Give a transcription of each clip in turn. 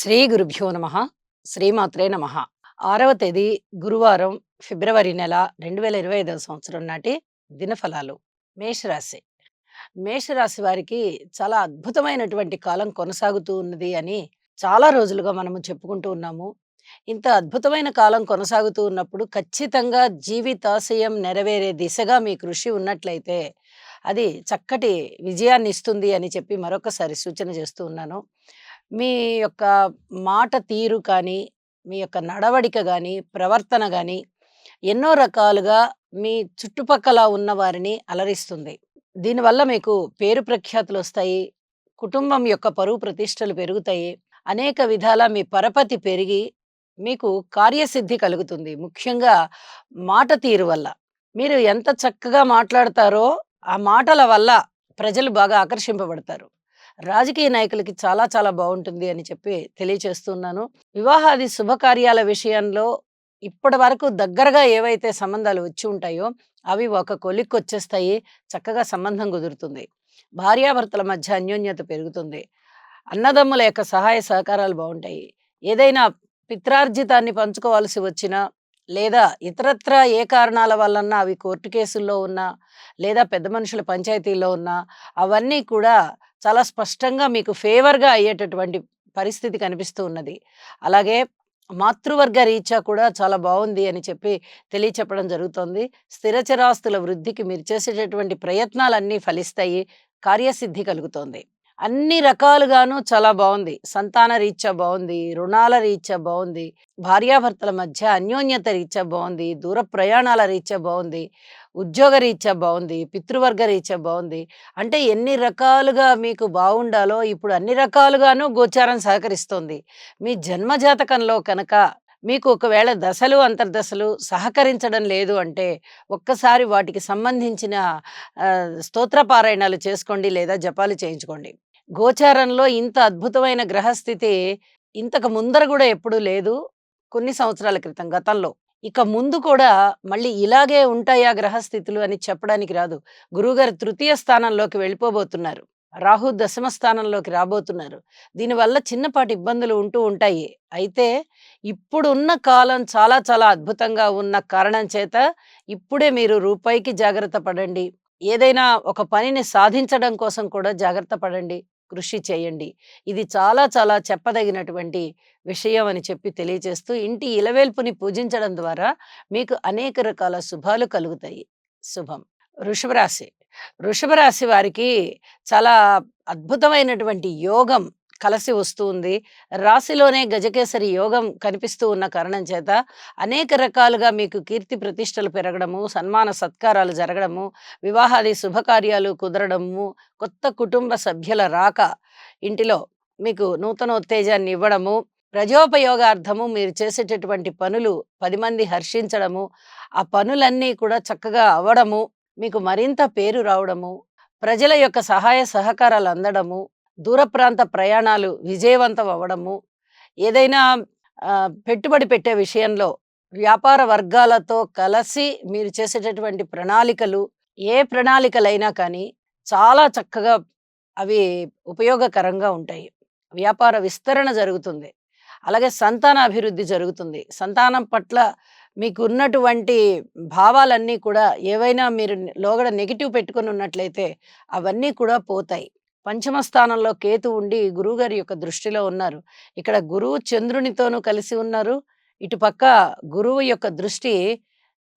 శ్రీ గురుభ్యో నమ. శ్రీమాత్రే నమ. 6వ తేదీ గురువారం, ఫిబ్రవరి నెల 2025 సంవత్సరం నాటి దినఫలాలు. మేషరాశి. మేషరాశి వారికి చాలా అద్భుతమైనటువంటి కాలం కొనసాగుతూ ఉన్నది అని చాలా రోజులుగా మనము చెప్పుకుంటూ ఉన్నాము. ఇంత అద్భుతమైన కాలం కొనసాగుతూ ఉన్నప్పుడు ఖచ్చితంగా జీవితాశయం నెరవేరే దిశగా మీ కృషి ఉన్నట్లయితే అది చక్కటి విజయాన్ని ఇస్తుంది అని చెప్పి మరొకసారి సూచన చేస్తూ ఉన్నాను. మీ యొక్క మాట తీరు కానీ, మీ యొక్క నడవడిక గాని, ప్రవర్తన గాని ఎన్నో రకాలుగా మీ చుట్టుపక్కల ఉన్న వారిని అలరిస్తుంది. దీనివల్ల మీకు పేరు ప్రఖ్యాతులొస్తాయి. కుటుంబం యొక్క పరువు ప్రతిష్టలు పెరుగుతాయి. అనేక విధాల మీ పరపతి పెరిగి, మీకు కార్యసిద్ధి కలుగుతుంది. ముఖ్యంగా మాట తీరు వల్ల. మీరు ఎంత చక్కగా మాట్లాడతారో, ఆ మాటల వల్ల ప్రజలు బాగా ఆకర్షింపబడతారు. రాజకీయ నాయకులకి చాలా చాలా బావుంటుంది అని చెప్పి తెలియచేస్తున్నాను. వివాహాది శుభకార్యాల విషయంలో ఇప్పటి వరకు దగ్గరగా ఏవైతే సంబంధాలు వచ్చి ఉంటాయో, అవి ఒక కొలిక్కొచ్చేస్తాయి. చక్కగా సంబంధం కుదురుతుంది. భార్యాభర్తల మధ్య అన్యోన్యత పెరుగుతుంది. అన్నదమ్ముల యొక్క సహాయ సహకారాలు బావుంటాయి. ఏదైనా పిత్రార్జితాన్ని పంచుకోవాల్సి వచ్చినా, లేదా ఇతరత్రా ఏ కారణాల వల్లన్నా అవి కోర్టు కేసుల్లో ఉన్నా, లేదా పెద్ద మనుషుల పంచాయతీల్లో ఉన్నా, అవన్నీ కూడా చాలా స్పష్టంగా మీకు ఫేవర్‌గా అయ్యేటటువంటి పరిస్థితి కనిపిస్తూ ఉన్నది. అలాగే మాతృవర్గ రీత్యా కూడా చాలా బావుంది అని చెప్పి తెలియచెప్పడం జరుగుతోంది. స్థిర చరాస్తుల వృద్ధికి మీరు చేసేటటువంటి ప్రయత్నాలన్నీ ఫలిస్తాయి. కార్యసిద్ధి కలుగుతోంది. అన్ని రకాలుగాను చాలా బావుంది. సంతాన రీత్యా బావుంది. రుణాల రీత్యా బావుంది. భార్యాభర్తల మధ్య అన్యోన్యత రీత్యా బావుంది. దూర ప్రయాణాల రీత్యా బావుంది. ఉద్యోగ రీత్యా బావుంది. పితృవర్గ రీత్యా బావుంది. అంటే ఎన్ని రకాలుగా మీకు బావుండాలో ఇప్పుడు అన్ని రకాలుగాను గోచారం సహకరిస్తోంది. మీ జన్మ జాతకంలో కనుక మీకు ఒకవేళ దశలు, అంతర్దశలు సహకరించడం లేదు అంటే ఒక్కసారి వాటికి సంబంధించిన స్తోత్ర పారాయణాలు చేసుకోండి లేదా జపాలు చేయించుకోండి. గోచారంలో ఇంత అద్భుతమైన గ్రహస్థితి ఇంతకు ముందర గూడా ఎప్పుడూ లేదు. కొన్ని సంవత్సరాల క్రితం గతంలో. ఇక ముందు కూడా మళ్ళీ ఇలాగే ఉంటాయా గ్రహస్థితులు అని చెప్పడానికి రాదు. గురువుగారు తృతీయ స్థానంలోకి వెళ్ళిపోబోతున్నారు. రాహు దశమ స్థానంలోకి రాబోతున్నారు. దీనివల్ల చిన్నపాటి ఇబ్బందులు ఉంటూ ఉంటాయి. అయితే ఇప్పుడున్న కాలం చాలా చాలా అద్భుతంగా ఉన్న కారణం చేత ఇప్పుడే మీరు రూపాయికి జాగ్రత్త పడండి. ఏదైనా ఒక పనిని సాధించడం కోసం కూడా జాగ్రత్త పడండి. కృషి చేయండి. ఇది చాలా చాలా చెప్పదగినటువంటి విషయం అని చెప్పి తెలియజేస్తూ ఇంటి ఇలవేల్పుని పూజించడం ద్వారా మీకు అనేక రకాల శుభాలు కలుగుతాయి. శుభం. వృషభ రాశి. వృషభ రాశి వారికి చాలా అద్భుతమైనటువంటి యోగం కలిసి వస్తూ ఉంది. రాశిలోనే గజకేసరి యోగం కనిపిస్తూ ఉన్న కారణం చేత అనేక రకాలుగా మీకు కీర్తి ప్రతిష్టలు పెరగడము, సన్మాన సత్కారాలు జరగడము, వివాహాది శుభకార్యాలు కుదరడము, కొత్త కుటుంబ సభ్యుల రాక ఇంటిలో మీకు నూతనోత్తేజాన్ని ఇవ్వడము, ప్రజోపయోగార్థము మీరు చేసేటటువంటి పనులు 10 మంది హర్షించడము, ఆ పనులన్నీ కూడా చక్కగా అవ్వడము, మీకు మరింత పేరు రావడము, ప్రజల యొక్క సహాయ సహకారాలు అందడము, దూర ప్రాంత ప్రయాణాలు విజయవంతం అవ్వడము, ఏదైనా పెట్టుబడి పెట్టే విషయంలో వ్యాపార వర్గాలతో కలిసి మీరు చేసేటటువంటి ప్రణాళికలు, ఏ ప్రణాళికలైనా కానీ చాలా చక్కగా అవి ఉపయోగకరంగా ఉంటాయి. వ్యాపార విస్తరణ జరుగుతుంది. అలాగే సంతాన అభివృద్ధి జరుగుతుంది. సంతానం పట్ల మీకున్నటువంటి భావాలన్నీ కూడా ఏవైనా మీరు లోగడ నెగెటివ్ పెట్టుకొని ఉన్నట్లయితే అవన్నీ కూడా పోతాయి. పంచమ స్థానంలో కేతు ఉండి గురువుగారి యొక్క దృష్టిలో ఉన్నారు. ఇక్కడ గురువు చంద్రునితోనూ కలిసి ఉన్నారు. ఇటుపక్క గురువు యొక్క దృష్టి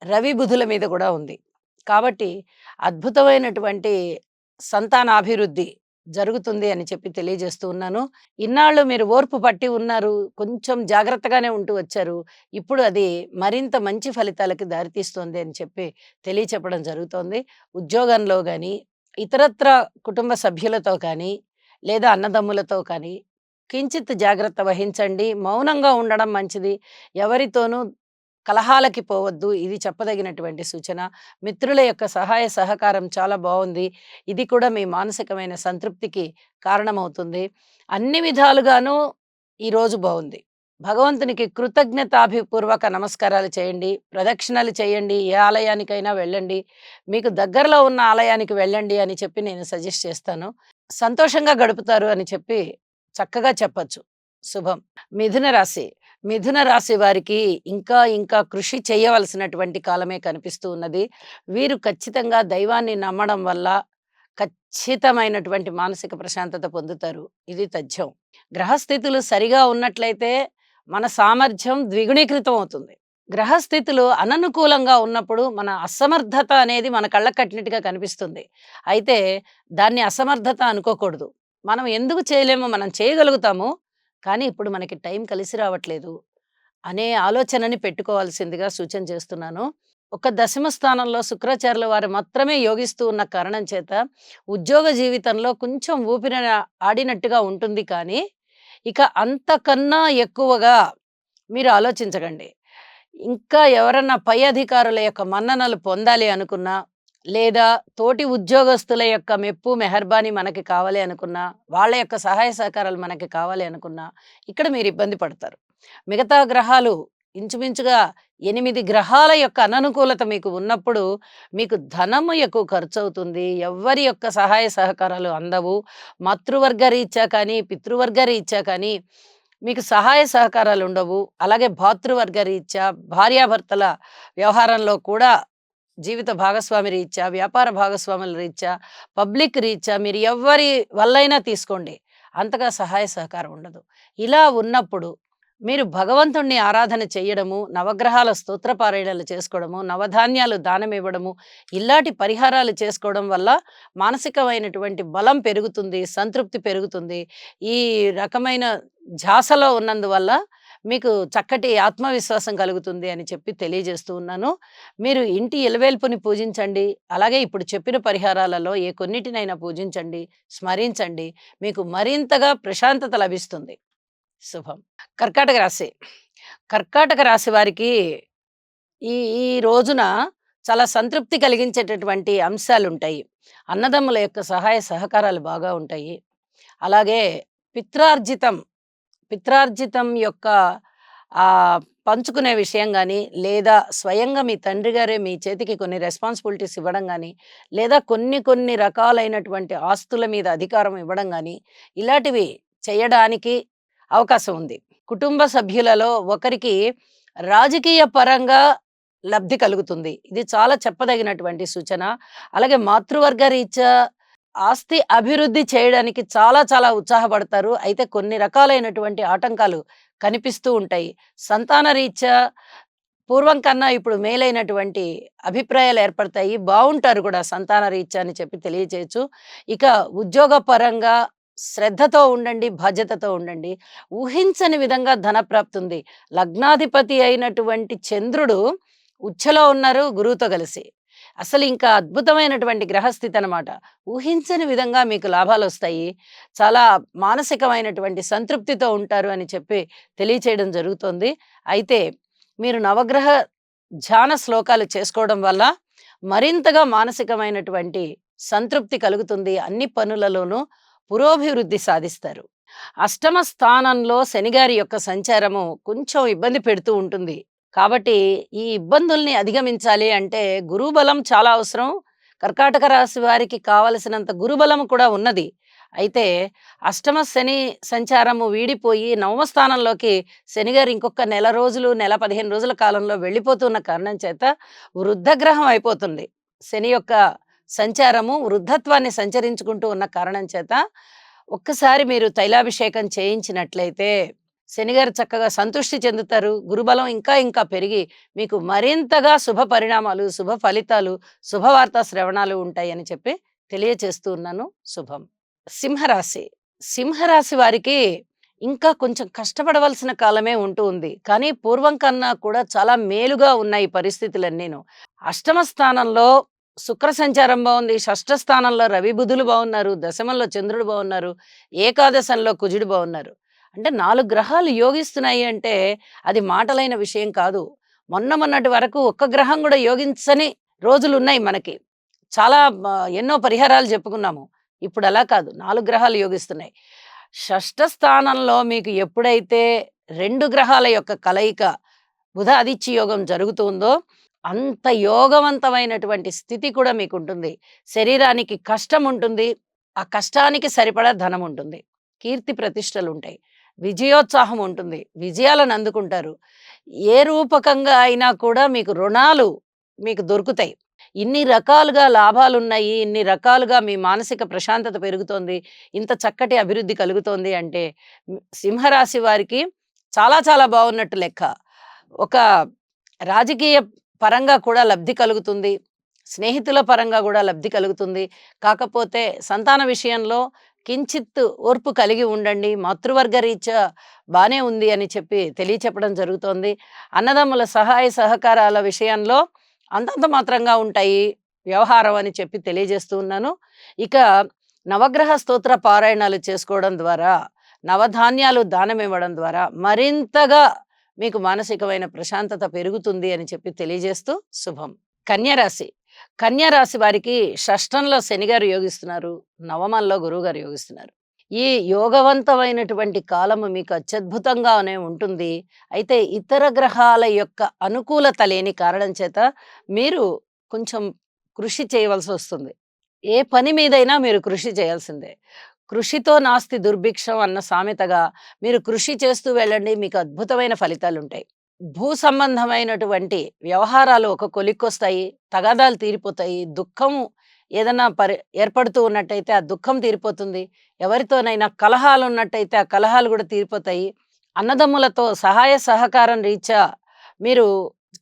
రవి, బుధుల మీద కూడా ఉంది. కాబట్టి అద్భుతమైనటువంటి సంతానాభివృద్ధి జరుగుతుంది అని చెప్పి తెలియజేస్తూ ఉన్నాను. ఇన్నాళ్ళు మీరు ఓర్పు పట్టి ఉన్నారు. కొంచెం జాగ్రత్తగానే ఉంటూ వచ్చారు. ఇప్పుడు అది మరింత మంచి ఫలితాలకి దారితీస్తుంది అని చెప్పి తెలియచెప్పడం జరుగుతోంది. ఉద్యోగంలో గాని, ఇతరత్రా కుటుంబ సభ్యులతో కానీ, లేదా అన్నదమ్ములతో కానీ కించిత్ జాగ్రత్త వహించండి. మౌనంగా ఉండడం మంచిది. ఎవరితోనూ కలహాలకి పోవద్దు. ఇది చెప్పదగినటువంటి సూచన. మిత్రుల యొక్క సహాయ సహకారం చాలా బావుంది. ఇది కూడా మీ మానసికమైన సంతృప్తికి కారణమవుతుంది. అన్ని విధాలుగాను ఈరోజు బావుంది. భగవంతునికి కృతజ్ఞతాభిపూర్వక నమస్కారాలు చేయండి. ప్రదక్షిణలు చేయండి. ఏ ఆలయానికైనా వెళ్ళండి. మీకు దగ్గరలో ఉన్న ఆలయానికి వెళ్ళండి అని చెప్పి నేను సజెస్ట్ చేస్తాను. సంతోషంగా గడుపుతారు అని చెప్పి చక్కగా చెప్పొచ్చు. శుభం. మిథున రాశి. మిథున రాశి వారికి ఇంకా ఇంకా కృషి చేయవలసినటువంటి కాలమే కనిపిస్తూ ఉన్నది. వీరు ఖచ్చితంగా దైవాన్ని నమ్మడం వల్ల ఖచ్చితమైనటువంటి మానసిక ప్రశాంతత పొందుతారు. ఇది తథ్యం. గ్రహస్థితులు సరిగా ఉన్నట్లయితే మన సామర్థ్యం ద్విగుణీకృతం అవుతుంది. గ్రహస్థితులు అననుకూలంగా ఉన్నప్పుడు మన అసమర్థత అనేది మన కళ్ళకు కట్టినట్టుగా కనిపిస్తుంది. అయితే దాన్ని అసమర్థత అనుకోకూడదు. మనం ఎందుకు చేయలేమో మనం చేయగలుగుతాము. కానీ ఇప్పుడు మనకి టైం కలిసి రావట్లేదు అనే ఆలోచనని పెట్టుకోవాల్సిందిగా సూచన చేస్తున్నాను. ఒక దశమ స్థానంలో శుక్రాచార్యుల వారు మాత్రమే యోగిస్తూ ఉన్న కారణం చేత ఉద్యోగ జీవితంలో కొంచెం ఆడినట్టుగా ఉంటుంది కానీ, ఇక అంతకన్నా ఎక్కువగా మీరు ఆలోచించకండి. ఇంకా ఎవరన్నా పై అధికారుల యొక్క మన్ననలు పొందాలి అనుకున్నా, లేదా తోటి ఉద్యోగస్తుల యొక్క మెప్పు, మెహర్బానీ మనకి కావాలి అనుకున్నా, వాళ్ళ యొక్క సహాయ సహకారాలు మనకి కావాలి అనుకున్నా, ఇక్కడ మీరు ఇబ్బంది పడతారు. మిగతా గ్రహాలు ఇంచుమించుగా 8 గ్రహాల యొక్క అననుకూలత మీకు ఉన్నప్పుడు, మీకు ధనము ఎక్కువ ఖర్చవుతుంది. ఎవ్వరి యొక్క సహాయ సహకారాలు అందవు. మాతృవర్గ రీత్యా కానీ, పితృవర్గ రీత్యా కానీ మీకు సహాయ సహకారాలుండవు. అలాగే భాతృవర్గ రీత్యా, భార్యాభర్తల వ్యవహారంలో కూడా జీవిత భాగస్వామి రీత్యా, వ్యాపార భాగస్వాముల రీత్యా, పబ్లిక్ రీత్యా మీరు ఎవ్వరి వల్లైనా తీసుకోండి. అంతగా సహాయ సహకారం ఉండదు. ఇలా ఉన్నప్పుడు మీరు భగవంతుణ్ణి ఆరాధన చెయ్యడము, నవగ్రహాల స్తోత్ర పారాయణలు చేసుకోవడము, నవధాన్యాలు దానమివ్వడము, ఇలాంటి పరిహారాలు చేసుకోవడం వల్ల మానసికమైనటువంటి బలం పెరుగుతుంది, సంతృప్తి పెరుగుతుంది. ఈ రకమైన ధ్యాసలో ఉన్నందువల్ల మీకు చక్కటి ఆత్మవిశ్వాసం కలుగుతుంది అని చెప్పి తెలియజేస్తూ ఉన్నాను. మీరు ఇంటి ఇలవేల్పుని పూజించండి. అలాగే ఇప్పుడు చెప్పిన పరిహారాలలో ఏ కొన్నిటినైనా పూజించండి, స్మరించండి. మీకు మరింతగా ప్రశాంతత లభిస్తుంది. శుభం. కర్కాటక రాశి. కర్కాటక రాశి వారికి ఈ ఈ రోజున చాలా సంతృప్తి కలిగించేటటువంటి అంశాలుంటాయి. అన్నదమ్ముల యొక్క సహాయ సహకారాలు బాగా ఉంటాయి. అలాగే పిత్రార్జితం, పిత్రార్జితం యొక్క పంచుకునే విషయం గానీ, లేదా స్వయంగా మీ తండ్రి గారే మీ చేతికి కొన్ని రెస్పాన్సిబిలిటీస్ ఇవ్వడం గానీ, లేదా కొన్ని కొన్ని రకాలైనటువంటి ఆస్తుల మీద అధికారం ఇవ్వడం గానీ, ఇలాంటివి చేయడానికి అవకాశం ఉంది. కుటుంబ సభ్యులలో ఒకరికి రాజకీయ పరంగా లబ్ధి కలుగుతుంది. ఇది చాలా చెప్పదగినటువంటి సూచన. అలాగే మాతృవర్గ రీత్యా ఆస్తి అభివృద్ధి చేయడానికి చాలా చాలా ఉత్సాహపడతారు. అయితే కొన్ని రకాలైనటువంటి ఆటంకాలు కనిపిస్తూ ఉంటాయి. సంతాన రీత్యా పూర్వం కన్నా ఇప్పుడు మేలైనటువంటి అభిప్రాయాలు ఏర్పడతాయి. బావుంటారు కూడా సంతాన రీత్యా అని చెప్పి తెలియజేయొచ్చు. ఇక ఉద్యోగ పరంగా శ్రద్ధతో ఉండండి, బాధ్యతతో ఉండండి. ఊహించని విధంగా ధనప్రాప్తి ఉంది. లగ్నాధిపతి అయినటువంటి చంద్రుడు ఉచ్చలో ఉన్నారు గురువుతో కలిసి. అసలు ఇంకా అద్భుతమైనటువంటి గ్రహస్థితి అనమాట. ఊహించని విధంగా మీకు లాభాలొస్తాయి. చాలా మానసికమైనటువంటి సంతృప్తితో ఉంటారు అని చెప్పి తెలియచేయడం జరుగుతోంది. అయితే మీరు నవగ్రహ ధ్యాన శ్లోకాలు చేసుకోవడం వల్ల మరింతగా మానసికమైనటువంటి సంతృప్తి కలుగుతుంది. అన్ని పనులలోనూ పురోభివృద్ధి సాధిస్తారు. అష్టమ స్థానంలో శనిగారి యొక్క సంచారము కొంచెం ఇబ్బంది పెడుతూ ఉంటుంది. కాబట్టి ఈ ఇబ్బందుల్ని అధిగమించాలి అంటే గురుబలం చాలా అవసరం. కర్కాటక రాశి వారికి కావలసినంత గురుబలం కూడా ఉన్నది. అయితే అష్టమ శని సంచారము వీడిపోయి నవమ స్థానంలోకి శనిగారు ఇంకొక నెల రోజులు, నెల 15 రోజుల కాలంలో వెళ్ళిపోతున్న కారణం చేత వృద్ధగ్రహం అయిపోతుంది. శని యొక్క సంచారము వృద్ధత్వాన్ని సంచరించుకుంటూ ఉన్న కారణం చేత ఒక్కసారి మీరు తైలాభిషేకం చేయించినట్లయితే శనిగారు చక్కగా సంతృష్టి చెందుతారు. గురుబలం ఇంకా ఇంకా పెరిగి మీకు మరింతగా శుభ పరిణామాలు, శుభ ఫలితాలు, శుభవార్తా శ్రవణాలు ఉంటాయని చెప్పి తెలియచేస్తూ ఉన్నాను. శుభం. సింహరాశి. సింహరాశి వారికి ఇంకా కొంచెం కష్టపడవలసిన కాలమే ఉంటూ ఉంది. కానీ పూర్వం కన్నా కూడా చాలా మేలుగా ఉన్నాయి పరిస్థితులన్నీను. అష్టమ స్థానంలో శుక్ర సంచారం బాగుంది. షష్ఠ స్థానంలో రవి బుధులు బాగున్నారు. దశమంలో చంద్రుడు బాగున్నారు. ఏకాదశంలో కుజుడు బాగున్నారు. అంటే 4 గ్రహాలు యోగిస్తున్నాయి అంటే అది మాటలైన విషయం కాదు. మొన్నటి వరకు ఒక్క గ్రహం కూడా యోగించని రోజులున్నాయి మనకి. చాలా ఎన్నో పరిహారాలు చెప్పుకున్నాము. ఇప్పుడు అలా కాదు. 4 గ్రహాలు యోగిస్తున్నాయి. షష్ఠ స్థానంలో మీకు ఎప్పుడైతే 2 గ్రహాల యొక్క కలయిక బుధ ఆదిత్య యోగం జరుగుతుందో అంత యోగవంతమైనటువంటి స్థితి కూడా మీకుంటుంది. శరీరానికి కష్టం ఉంటుంది. ఆ కష్టానికి సరిపడా ధనం ఉంటుంది. కీర్తి ప్రతిష్టలుంటాయి. విజయోత్సాహం ఉంటుంది. విజయాలను అందుకుంటారు. ఏ రూపకంగా అయినా కూడా మీకు రుణాలు మీకు దొరుకుతాయి. ఇన్ని రకాలుగా లాభాలున్నాయి. ఇన్ని రకాలుగా మీ మానసిక ప్రశాంతత పెరుగుతోంది. ఇంత చక్కటి అభివృద్ధి కలుగుతోంది అంటే సింహరాశి వారికి చాలా చాలా బావున్నట్టు లెక్క. ఒక రాజకీయ పరంగా కూడా లబ్ధి కలుగుతుంది. స్నేహితుల పరంగా గూడా లబ్ధి కలుగుతుంది. కాకపోతే సంతాన విషయంలో కించిత్ ఓర్పు కలిగి ఉండండి. మాతృవర్గ రీత్యా బానే ఉంది అని చెప్పి తెలియచెప్పడం జరుగుతోంది. అన్నదమ్ముల సహాయ సహకారాల విషయంలో అంతంత మాత్రంగా ఉంటాయి వ్యవహారం అని చెప్పి తెలియజేస్తూ ఉన్నాను. ఇక నవగ్రహ స్తోత్ర పారాయణాలు చేసుకోవడం ద్వారా, నవధాన్యాలు దానమివ్వడం ద్వారా మరింతగా మీకు మానసికమైన ప్రశాంతత పెరుగుతుంది అని చెప్పి తెలియజేస్తూ శుభం. కన్య రాశి. కన్య రాశి వారికి షష్టంలో శనిగారు యోగిస్తున్నారు. నవమంలో గురువుగారు యోగిస్తున్నారు. ఈ యోగవంతమైనటువంటి కాలము మీకు అత్యద్భుతంగానే ఉంటుంది. అయితే ఇతర గ్రహాల యొక్క అనుకూలత లేని కారణం చేత మీరు కొంచెం కృషి చేయవలసొస్తుంది. ఏ పని మీదైనా మీరు కృషి చేయాల్సిందే. కృషితో నాస్తి దుర్భిక్షం అన్న సామెతగా మీరు కృషి చేస్తూ వెళ్ళండి. మీకు అద్భుతమైన ఫలితాలుంటాయి. భూ సంబంధమైనటువంటి వ్యవహారాలు ఒక కొలిక్కొస్తాయి. తగాదాలు తీరిపోతాయి. దుఃఖము ఏదన్నా ఏర్పడుతూ ఉన్నట్టయితే ఆ దుఃఖం తీరిపోతుంది. ఎవరితోనైనా కలహాలున్నట్టయితే ఆ కలహాలు గూడా తీరిపోతాయి. అన్నదమ్ములతో సహాయ సహకారం రీత్యా మీరు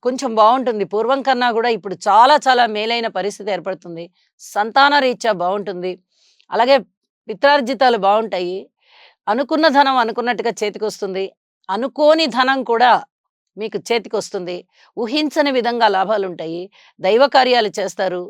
కొంచెం బావుంటుంది. పూర్వం కన్నా గూడా ఇప్పుడు చాలా చాలా మేలైన పరిస్థితి ఏర్పడుతుంది. సంతాన రీత్యా బావుంటుంది. అలాగే పిత్రార్జితాలు బావుంటాయి. అనుకున్న ధనం అనుకున్నట్టుగా చేతికొస్తుంది. అనుకోని ధనం కూడా మీకు చేతికొస్తుంది. ఊహించని విధంగా లాభాలుంటాయి. దైవ కార్యాలు చేస్తారు.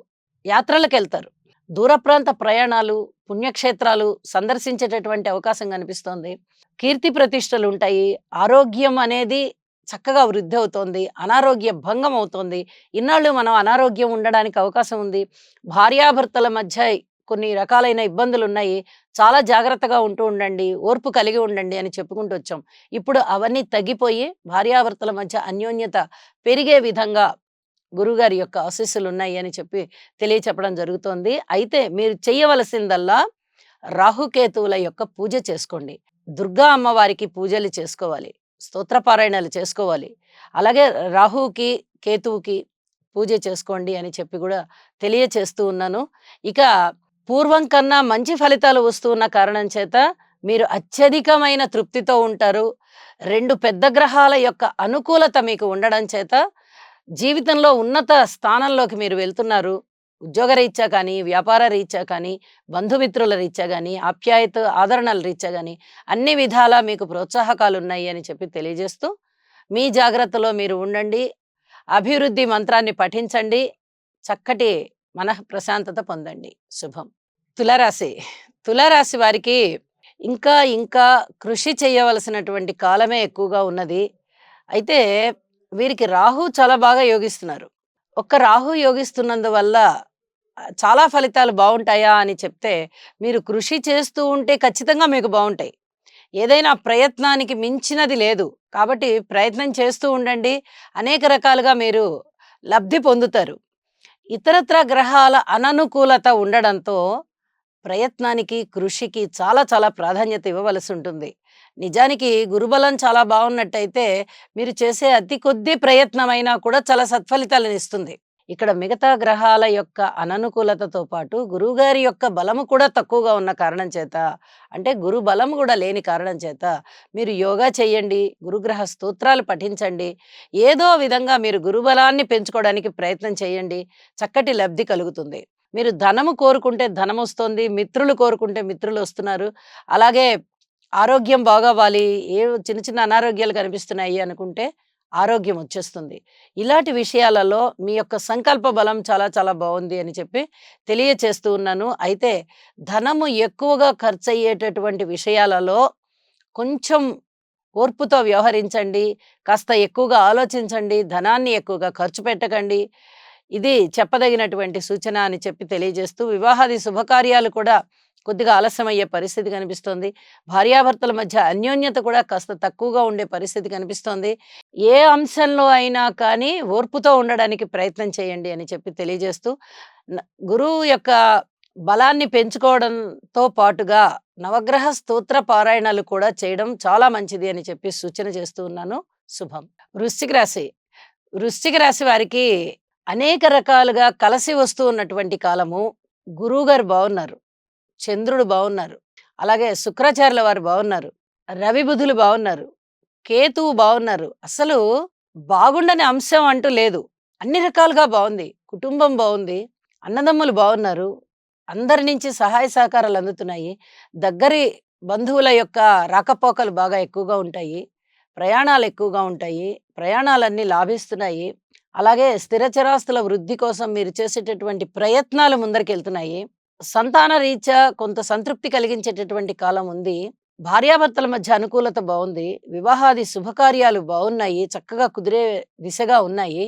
యాత్రలకెళ్తారు. దూర ప్రాంత ప్రయాణాలు, పుణ్యక్షేత్రాలు సందర్శించేటటువంటి అవకాశం కనిపిస్తోంది. కీర్తి ప్రతిష్టలుంటాయి. ఆరోగ్యం అనేది చక్కగా వృద్ధి అవుతోంది. అనారోగ్య భంగం అవుతోంది. ఇన్నాళ్ళు మనం అనారోగ్యం ఉండడానికి అవకాశం ఉంది. భార్యాభర్తల మధ్య కొన్ని రకాలైన ఇబ్బందులున్నాయి. చాలా జాగ్రత్తగా ఉంటూ ఉండండి. ఓర్పు కలిగి ఉండండి అని చెప్పుకుంటూ వచ్చాం. ఇప్పుడు అవన్నీ తగ్గిపోయి భార్యాభర్తల మధ్య అన్యోన్యత పెరిగే విధంగా గురువుగారి యొక్క ఆశీస్సులున్నాయి అని చెప్పి తెలియచెప్పడం జరుగుతోంది. అయితే మీరు చేయవలసిందల్లా రాహుకేతువుల యొక్క పూజ చేసుకోండి. దుర్గా అమ్మవారికి పూజలు చేసుకోవాలి. స్తోత్రపారాయణాలు చేసుకోవాలి. అలాగే రాహుకి, కేతువుకి పూజ చేసుకోండి అని చెప్పి గూడా తెలియచేస్తూ ఉన్నాను. ఇక పూర్వం కన్నా మంచి ఫలితాలు వస్తూ ఉన్న కారణం చేత మీరు అత్యధికమైన తృప్తితో ఉంటారు. 2 పెద్ద గ్రహాల యొక్క అనుకూలత మీకు ఉండడం చేత జీవితంలో ఉన్నత స్థానంలోకి మీరు వెళ్తున్నారు. ఉద్యోగరీత్యా కానీ, వ్యాపార రీత్యా కానీ, బంధుమిత్రుల రీత్యా గానీ, ఆప్యాయత, ఆదరణల రీత్యా గానీ, అన్ని విధాలా మీకు ప్రోత్సాహకాలున్నాయి అని చెప్పి తెలియజేస్తూ, మీ జాగ్రత్తలో మీరు ఉండండి. అభివృద్ధి మంత్రాన్ని పఠించండి. చక్కటి మనఃప్రశాంతత పొందండి. శుభం. తులారాశి. తులారాశి వారికి ఇంకా ఇంకా కృషి చేయవలసినటువంటి కాలమే ఎక్కువగా ఉన్నది. అయితే వీరికి రాహు చాలా బాగా యోగిస్తున్నారు. ఒక్క రాహు యోగిస్తున్నందువల్ల చాలా ఫలితాలు బావుంటాయా అని చెప్తే, మీరు కృషి చేస్తూ ఉంటే ఖచ్చితంగా మీకు బావుంటాయి. ఏదైనా ప్రయత్నానికి మించినది లేదు. కాబట్టి ప్రయత్నం చేస్తూ ఉండండి. అనేక రకాలుగా మీరు లబ్ధి పొందుతారు. ఇతరత్రా గ్రహాల అననుకూలత ఉండడంతో ప్రయత్నానికి, కృషికి చాలా చాలా ప్రాధాన్యత ఇవ్వవలసుంటుంది. నిజానికి గురుబలం చాలా బావున్నట్టయితే, మీరు చేసే అతి కొద్ది ప్రయత్నమైనా కూడా చాలా సత్ఫలితాలనిస్తుంది. ఇక్కడ మిగతా గ్రహాల యొక్క అననుకూలతతో పాటు గురువుగారి యొక్క బలము కూడా తక్కువగా ఉన్న కారణం చేత, అంటే గురు బలం గూడా లేని కారణం చేత, మీరు యోగా చెయ్యండి, గురుగ్రహ స్తోత్రాలు పఠించండి. ఏదో విధంగా మీరు గురుబలాన్ని పెంచుకోవడానికి ప్రయత్నం చేయండి. చక్కటి లబ్ధి కలుగుతుంది. మీరు ధనము కోరుకుంటే ధనమొస్తోంది. మిత్రులు కోరుకుంటే మిత్రులొస్తున్నారు. అలాగే ఆరోగ్యం బాగవ్వాలి. ఏవో చిన్న చిన్న అనారోగ్యాలు కనిపిస్తున్నాయి అనుకుంటే ఆరోగ్యం వచ్చేస్తుంది. ఇలాంటి విషయాలలో మీ యొక్క సంకల్ప బలం చాలా చాలా బావుంది అని చెప్పి తెలియచేస్తూ ఉన్నాను. అయితే ధనము ఎక్కువగా ఖర్చయ్యేటటువంటి విషయాలలో కొంచెం ఓర్పుతో వ్యవహరించండి. కాస్త ఎక్కువగా ఆలోచించండి. ధనాన్ని ఎక్కువగా ఖర్చు పెట్టకండి. ఇది చెప్పదగినటువంటి సూచన అని చెప్పి తెలియజేస్తూ, వివాహాది శుభకార్యాలు కూడా కొద్దిగా ఆలస్యమయ్యే పరిస్థితి కనిపిస్తోంది. భార్యాభర్తల మధ్య అన్యోన్యత కూడా కాస్త తక్కువగా ఉండే పరిస్థితి కనిపిస్తోంది. ఏ అంశంలో అయినా కానీ ఓర్పుతో ఉండడానికి ప్రయత్నం చేయండి అని చెప్పి తెలియజేస్తూ, న గురువు యొక్క బలాన్ని పెంచుకోవడంతో పాటుగా నవగ్రహ స్తోత్ర పారాయణాలు కూడా చేయడం చాలా మంచిది అని చెప్పి సూచన చేస్తూ ఉన్నాను. శుభం. వృశ్చిక రాశి. వృశ్చిక రాశి వారికి అనేక రకాలుగా కలిసి వస్తూ ఉన్నటువంటి కాలము. గురువుగారు బావున్నారు. చంద్రుడు బావున్నారు. అలాగే శుక్రాచార్యుల వారు బావున్నారు. రవి, బుధులు బావున్నారు. కేతువు బావున్నారు. అసలు బాగుండని అంశం అంటూ లేదు. అన్ని రకాలుగా బావుంది. కుటుంబం బావుంది. అన్నదమ్ములు బావున్నారు. అందరి నుంచి సహాయ సహకారాలు అందుతున్నాయి. దగ్గరి బంధువుల యొక్క రాకపోకలు బాగా ఎక్కువగా ఉంటాయి. ప్రయాణాలు ఎక్కువగా ఉంటాయి. ప్రయాణాలన్నీ లాభిస్తున్నాయి. అలాగే స్థిర చరాస్తుల వృద్ధి కోసం మీరు చేసేటటువంటి ప్రయత్నాలు ముందరికెళ్తున్నాయి. సంతాన రీత్యా కొంత సంతృప్తి కలిగించేటటువంటి కాలం ఉంది. భార్యాభర్తల మధ్య అనుకూలత బావుంది. వివాహాది శుభకార్యాలు బావున్నాయి. చక్కగా కుదిరే దిశగా ఉన్నాయి.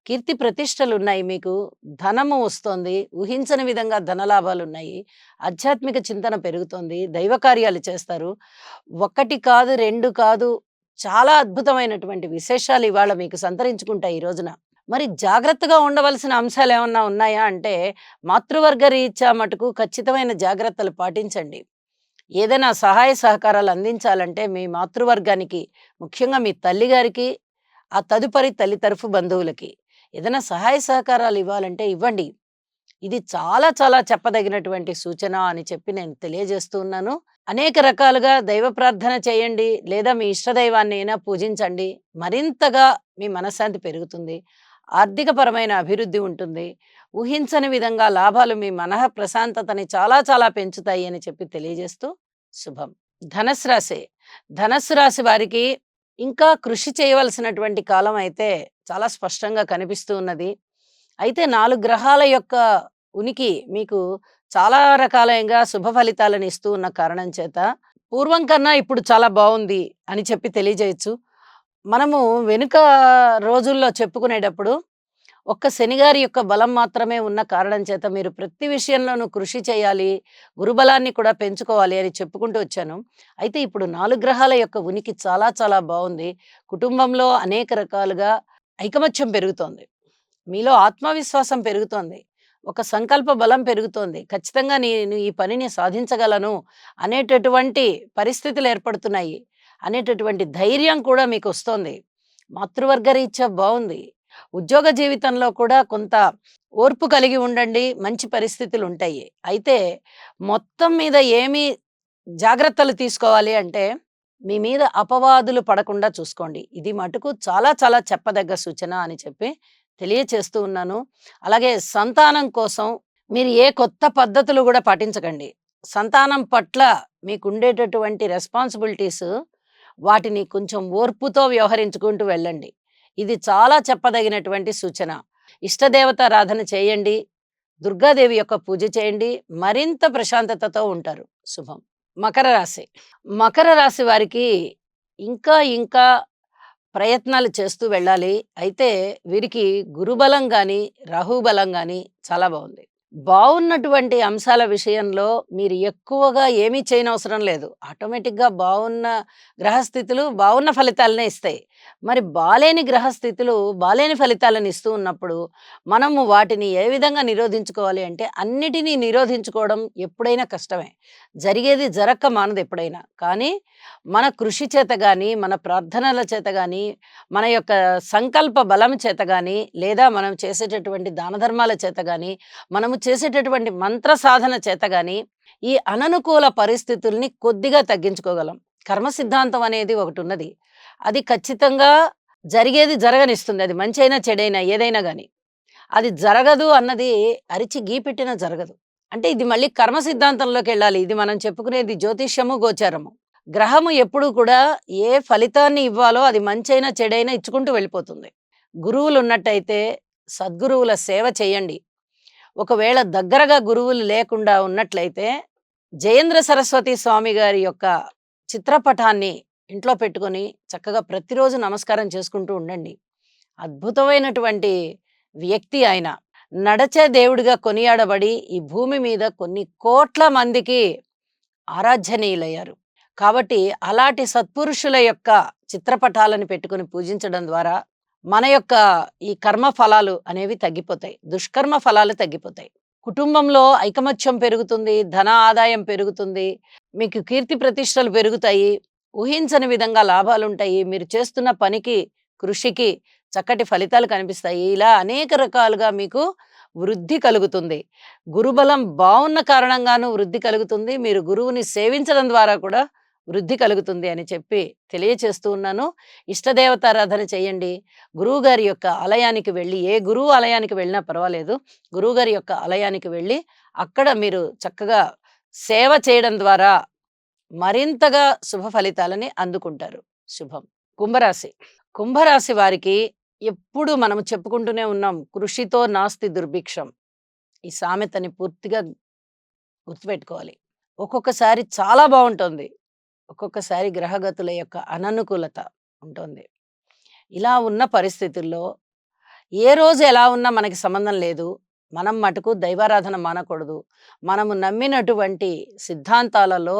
కీర్తి ప్రతిష్టలున్నాయి మీకు. ధనము వస్తోంది. ఊహించని విధంగా ధనలాభాలున్నాయి. ఆధ్యాత్మిక చింతన పెరుగుతోంది. దైవ కార్యాలు చేస్తారు. 1 కాదు, 2 కాదు, చాలా అద్భుతమైనటువంటి విశేషాలు ఇవాళ మీకు సంతరించుకుంటాయి ఈ రోజున. మరి జాగ్రత్తగా ఉండవలసిన అంశాలేమన్నా ఉన్నాయా అంటే, మాతృవర్గ రీత్యా మటుకు ఖచ్చితమైన జాగ్రత్తలు పాటించండి. ఏదైనా సహాయ సహకారాలు అందించాలంటే మీ మాతృవర్గానికి, ముఖ్యంగా మీ తల్లిగారికి, ఆ తదుపరి తల్లి తరఫు బంధువులకి ఏదైనా సహాయ సహకారాలు ఇవ్వాలంటే ఇవ్వండి. ఇది చాలా చాలా చెప్పదగినటువంటి సూచన అని చెప్పి నేను తెలియజేస్తూ ఉన్నాను. అనేక రకాలుగా దైవ ప్రార్థన చేయండి. లేదా మీ ఇష్టదైవాన్ని అయినా పూజించండి. మరింతగా మీ మనశ్శాంతి పెరుగుతుంది. ఆర్థికపరమైన అభివృద్ధి ఉంటుంది. ఊహించని విధంగా లాభాలు మీ మనః ప్రశాంతతని చాలా చాలా పెంచుతాయి అని చెప్పి తెలియజేస్తూ శుభం. ధనస్సు రాశి. ధనస్సు రాశి వారికి ఇంకా కృషి చేయవలసినటువంటి కాలం అయితే చాలా స్పష్టంగా కనిపిస్తూ ఉన్నది. అయితే 4 గ్రహాల యొక్క ఉనికి మీకు చాలా రకాలైన శుభ ఫలితాలను ఇస్తూ ఉన్న కారణం చేత పూర్వం కన్నా ఇప్పుడు చాలా బావుంది అని చెప్పి తెలియజేయొచ్చు. మనము వెనుక రోజుల్లో చెప్పుకునేటప్పుడు ఒక్క శనిగారి యొక్క బలం మాత్రమే ఉన్న కారణం చేత మీరు ప్రతి విషయంలోనూ కృషి చేయాలి, గురుబలాన్ని కూడా పెంచుకోవాలి అని చెప్పుకుంటూ వచ్చాను. అయితే ఇప్పుడు 4 గ్రహాల యొక్క ఉనికి చాలా చాలా బావుంది. కుటుంబంలో అనేక రకాలుగా ఐకమత్యం పెరుగుతోంది. మీలో ఆత్మవిశ్వాసం పెరుగుతోంది. ఒక సంకల్ప బలం పెరుగుతోంది. ఖచ్చితంగా నేను ఈ పనిని సాధించగలను అనేటటువంటి పరిస్థితులు ఏర్పడుతున్నాయి. అనేటటువంటి ధైర్యం కూడా మీకొస్తోంది. మాతృవర్గ రీత్యా బావుంది. ఉద్యోగ జీవితంలో కూడా కొంత ఓర్పు కలిగి ఉండండి. మంచి పరిస్థితులుంటాయి. అయితే మొత్తం మీద ఏమి జాగ్రత్తలు తీసుకోవాలి అంటే, మీ మీద అపవాదులు పడకుండా చూసుకోండి. ఇది మటుకు చాలా చాలా చెప్పదగ్గ సూచన అని చెప్పి తెలియచేస్తూ ఉన్నాను. అలాగే సంతానం కోసం మీరు ఏ కొత్త పద్ధతులు గూడా పాటించకండి. సంతానం పట్ల మీకుండేటటువంటి రెస్పాన్సిబిలిటీస్ వాటిని కొంచెం ఓర్పుతో వ్యవహరించుకుంటూ వెళ్ళండి. ఇది చాలా చెప్పదగినటువంటి సూచన. ఇష్టదేవతారాధన చేయండి. దుర్గాదేవి యొక్క పూజ చేయండి. మరింత ప్రశాంతతతో ఉంటారు. శుభం. మకర రాశి. మకర రాశి వారికి ఇంకా ఇంకా ప్రయత్నాలు చేస్తూ వెళ్ళాలి. అయితే వీరికి గురుబలం గాని, రాహుబలం గాని చాలా బావుంది. బావున్నటువంటి అంశాల విషయంలో మీరు ఎక్కువగా ఏమీ చేయనవసరం లేదు. ఆటోమేటిక్‌గా బావున్న గ్రహస్థితులు బావున్న ఫలితాలనే ఇస్తాయి. మరి బాలేని గ్రహస్థితులు బాలేని ఫలితాలను ఇస్తూ ఉన్నప్పుడు, మనము వాటిని ఏ విధంగా నిరోధించుకోవాలి అంటే, అన్నిటిని నిరోధించుకోవడం ఎప్పుడైనా కష్టమే. జరిగేది జరక్క మానదు ఎప్పుడైనా. కానీ మన కృషి చేత గాని, మన ప్రార్థనల చేత గాని, మన యొక్క సంకల్ప బలం చేత గాని, లేదా మనం చేసేటటువంటి దాన ధర్మాల చేత గాని, మనము చేసేటటువంటి మంత్ర సాధన చేత గాని, ఈ అననుకూల పరిస్థితుల్ని కొద్దిగా తగ్గించుకోగలం. కర్మ సిద్ధాంతం అనేది ఒకటున్నది. అది ఖచ్చితంగా జరిగేది జరగనిస్తుంది. అది మంచైనా, చెడైనా ఏదైనా గాని. అది జరగదు అన్నది అరిచి గీపెట్టినా జరగదు. అంటే ఇది మళ్ళీ కర్మ సిద్ధాంతంలోకెళ్ళాలి. ఇది మనం చెప్పుకునేది జ్యోతిష్యము, గోచారము. గ్రహము ఎప్పుడూ కూడా ఏ ఫలితాన్ని ఇవ్వాలో అది మంచైనా, చెడైనా ఇచ్చుకుంటూ వెళ్ళిపోతుంది. గురువులున్నట్టయితే సద్గురువుల సేవ చేయండి. ఒకవేళ దగ్గరగా గురువులు లేకుండా ఉన్నట్లయితే, జయేంద్ర సరస్వతి స్వామి గారి యొక్క చిత్రపటాన్ని ఇంట్లో పెట్టుకొని చక్కగా ప్రతిరోజు నమస్కారం చేసుకుంటూ ఉండండి. అద్భుతమైనటువంటి వ్యక్తి ఆయన. నడచే దేవుడిగా కొనియాడబడి ఈ భూమి మీద కొన్ని కోట్ల మందికి ఆరాధ్యనీయులయ్యారు. కాబట్టి అలాంటి సత్పురుషుల యొక్క చిత్రపటాలను పెట్టుకొని పూజించడం ద్వారా మన యొక్క ఈ కర్మ ఫలాలు అనేవి తగ్గిపోతాయి. దుష్కర్మ ఫలాలు తగ్గిపోతాయి. కుటుంబంలో ఐకమత్యం పెరుగుతుంది, ధన ఆదాయం పెరుగుతుంది, మీకు కీర్తి ప్రతిష్టలు పెరుగుతాయి, ఊహించని విధంగా లాభాలుంటాయి, మీరు చేస్తున్న పనికి, కృషికి చక్కటి ఫలితాలు కనిపిస్తాయి. ఇలా అనేక రకాలుగా మీకు వృద్ధి కలుగుతుంది. గురుబలం బావున్న కారణంగాను వృద్ధి కలుగుతుంది. మీరు గురువుని సేవించడం ద్వారా కూడా వృద్ధి కలుగుతుంది అని చెప్పి తెలియచేస్తూ ఉన్నాను. ఇష్టదేవతారాధన చేయండి. గురువుగారి యొక్క ఆలయానికి వెళ్ళి, ఏ గురువు ఆలయానికి వెళ్ళినా పర్వాలేదు. గురువుగారి యొక్క ఆలయానికి వెళ్ళి, అక్కడ మీరు చక్కగా సేవ చేయడం ద్వారా మరింతగా శుభ ఫలితాలని అందుకుంటారు. శుభం. కుంభరాశి. కుంభరాశి వారికి ఎప్పుడు మనం చెప్పుకుంటూనే ఉన్నాం. కృషితో నాస్తి దుర్భిక్షం. ఈ సామెతని పూర్తిగా గుర్తుపెట్టుకోవాలి. ఒక్కొక్కసారి చాలా బావుంటుంది. ఒక్కొక్కసారి గ్రహగతుల యొక్క అననుకూలత ఉంటుంది. ఇలా ఉన్న పరిస్థితుల్లో ఏ రోజు ఎలా ఉన్నా మనకి సంబంధం లేదు. మనం మటుకు దైవారాధన మానకూడదు. మనము నమ్మినటువంటి సిద్ధాంతాలలో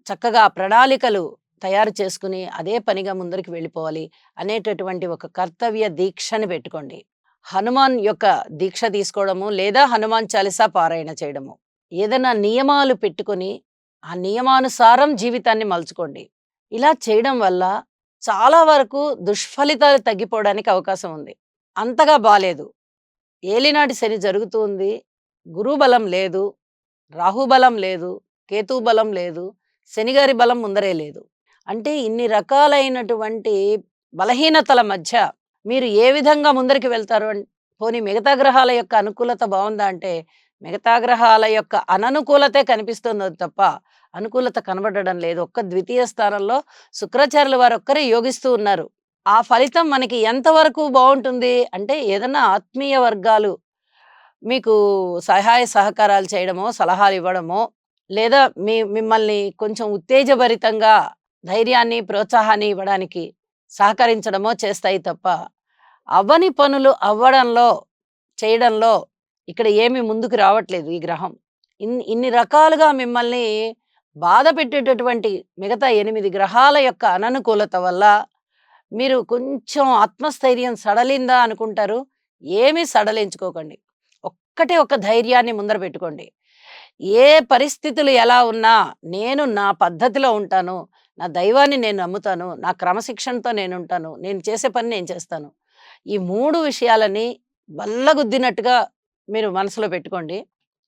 చక్కగా ప్రణాళికలు తయారు చేసుకుని అదే పనిగా ముందరికి వెళ్ళిపోవాలి అనేటటువంటి ఒక కర్తవ్య దీక్షని పెట్టుకోండి. హనుమాన్ యొక్క దీక్ష తీసుకోవడము, లేదా హనుమాన్ చాలీసా పారాయణ చేయడము. ఏదైనా నియమాలు పెట్టుకొని ఆ నియమానుసారం జీవితాన్ని మలుచుకోండి. ఇలా చేయడం వల్ల చాలా వరకు దుష్ఫలితాలు తగ్గిపోవడానికి అవకాశం ఉంది. అంతగా బాలేదు. ఏలినాటి శని జరుగుతూ ఉంది. గురుబలం లేదు, రాహుబలం లేదు, కేతు బలం లేదు, శనిగారి బలం ముందరే లేదు. అంటే ఇన్ని రకాలైనటువంటి బలహీనతల మధ్య మీరు ఏ విధంగా ముందరికి వెళ్తారు పోనీ మిగతా గ్రహాల యొక్క అనుకూలత బాగుందా అంటే, మిగతా గ్రహాల యొక్క అననుకూలతే కనిపిస్తుంది తప్ప అనుకూలత కనబడడం లేదు. ఒక్క ద్వితీయ స్థానంలో శుక్రాచార్యుల వారు ఒక్కరే యోగిస్తూ ఉన్నారు. ఆ ఫలితం మనకి ఎంతవరకు బావుంటుంది అంటే, ఏదన్నా ఆత్మీయ వర్గాలు మీకు సహాయ సహకారాలు చేయడమో, సలహాలు ఇవ్వడమో, లేదా మిమ్మల్ని కొంచెం ఉత్తేజభరితంగా ధైర్యాన్ని, ప్రోత్సాహాన్ని ఇవ్వడానికి సహకరించడమో చేస్తాయి తప్ప, అవ్వని పనులు అవ్వడంలో, చేయడంలో ఇక్కడ ఏమి ముందుకు రావట్లేదు ఈ గ్రహం. ఇన్ని రకాలుగా మిమ్మల్ని బాధ పెట్టేటటువంటి మిగతా 8 గ్రహాల యొక్క అననుకూలత వల్ల మీరు కొంచెం ఆత్మస్థైర్యం సడలిందా అనుకుంటారు. ఏమీ సడలించుకోకండి. ఒక్కటే ఒక ధైర్యాన్ని ముందర పెట్టుకోండి. ఏ పరిస్థితులు ఎలా ఉన్నా నేను నా పద్ధతిలో ఉంటాను. నా దైవాన్ని నేను నమ్ముతాను. నా క్రమశిక్షణతో నేనుంటాను. నేను చేసే పని నేను చేస్తాను. ఈ 3 విషయాలని బల్లగుద్దినట్టుగా మీరు మనసులో పెట్టుకోండి.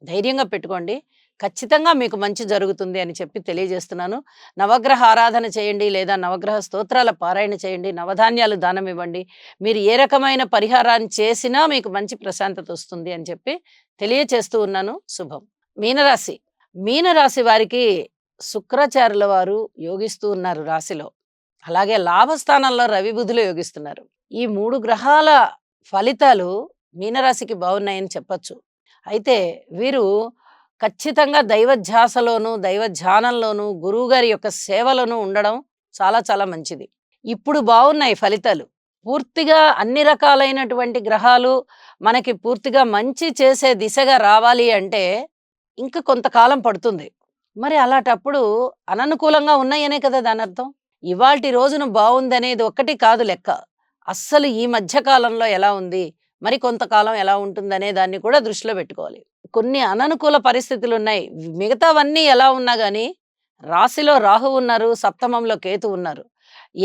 ధైర్యంగా పెట్టుకోండి. ఖచ్చితంగా మీకు మంచి జరుగుతుంది అని చెప్పి తెలియజేస్తున్నాను. నవగ్రహ ఆరాధన చేయండి, లేదా నవగ్రహ స్తోత్రాల పారాయణ చేయండి, నవధాన్యాలు దానం ఇవ్వండి. మీరు ఏ రకమైన పరిహారాన్ని చేసినా మీకు మంచి ప్రశాంతత వస్తుంది అని చెప్పి తెలియచేస్తూ ఉన్నాను. శుభం. మీనరాశి. మీనరాశి వారికి శుక్రాచార్యుల వారు యోగిస్తూ ఉన్నారు రాశిలో. అలాగే లాభస్థానంలో రవి బుధులు యోగిస్తున్నారు. ఈ 3 గ్రహాల ఫలితాలు మీనరాశికి బాగున్నాయని చెప్పొచ్చు. అయితే వీరు ఖచ్చితంగా దైవధ్యాసలోను, దైవ ధ్యానంలోను, గురువుగారి యొక్క సేవలోను ఉండడం చాలా చాలా మంచిది. ఇప్పుడు బాగున్నాయి ఫలితాలు. పూర్తిగా అన్ని రకాలైనటువంటి గ్రహాలు మనకి పూర్తిగా మంచి చేసే దిశగా రావాలి అంటే ఇంక కొంతకాలం పడుతుంది. మరి అలాటప్పుడు అననుకూలంగా ఉన్నాయనే కదా దానర్థం. ఇవాల్టి రోజున బావుందనేది ఒక్కటి కాదు లెక్క. అస్సలు ఈ మధ్య కాలంలో ఎలా ఉంది? మరి కొంతకాలం ఎలా ఉంటుందనే దాన్ని కూడా దృష్టిలో పెట్టుకోవాలి. కొన్ని అననుకూల పరిస్థితులున్నాయి. మిగతావన్నీ ఎలా ఉన్నా గానీ, రాశిలో రాహువు ఉన్నారు, సప్తమంలో కేతు ఉన్నారు.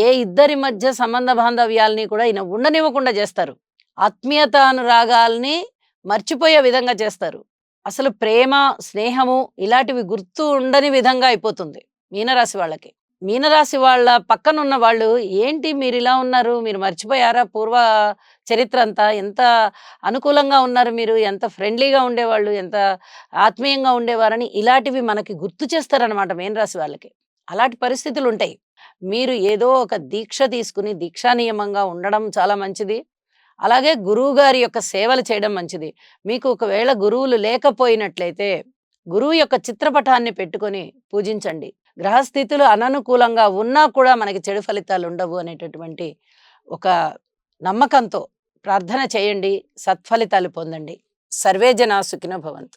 ఏ ఇద్దరి మధ్య సంబంధ బాంధవ్యాల్ని కూడా ఈయన ఉండనివ్వకుండా చేస్తారు. ఆత్మీయతానురాగాల్ని మర్చిపోయే విధంగా చేస్తారు. అసలు ప్రేమ, స్నేహము ఇలాంటివి గుర్తు ఉండని విధంగా అయిపోతుంది మీనరాశి వాళ్ళకి. మీనరాశి వాళ్ళ పక్కనున్న వాళ్ళు, "ఏంటి మీరిలా ఉన్నారు? మీరు మర్చిపోయారా పూర్వ చరిత్ర అంతా? ఎంత అనుకూలంగా ఉన్నారు మీరు, ఎంత ఫ్రెండ్లీగా ఉండేవాళ్ళు, ఎంత ఆత్మీయంగా ఉండేవారని" ఇలాంటివి మనకి గుర్తు చేస్తారనమాట మీనరాశి వాళ్ళకి. అలాంటి పరిస్థితులుంటాయి. మీరు ఏదో ఒక దీక్ష తీసుకుని దీక్షా నియమంగా ఉండడం చాలా మంచిది. అలాగే గురువుగారి యొక్క సేవలు చేయడం మంచిది. మీకు ఒకవేళ గురువులు లేకపోయినట్లయితే గురువు యొక్క చిత్రపటాన్ని పెట్టుకొని పూజించండి. గ్రహస్థితులు అననుకూలంగా ఉన్నా కూడా మనకి చెడు ఫలితాలు ఉండవు అనేటటువంటి ఒక నమ్మకంతో ప్రార్థన చేయండి. సత్ఫలితాలు పొందండి. సర్వే జనా సుఖినో భవంతు.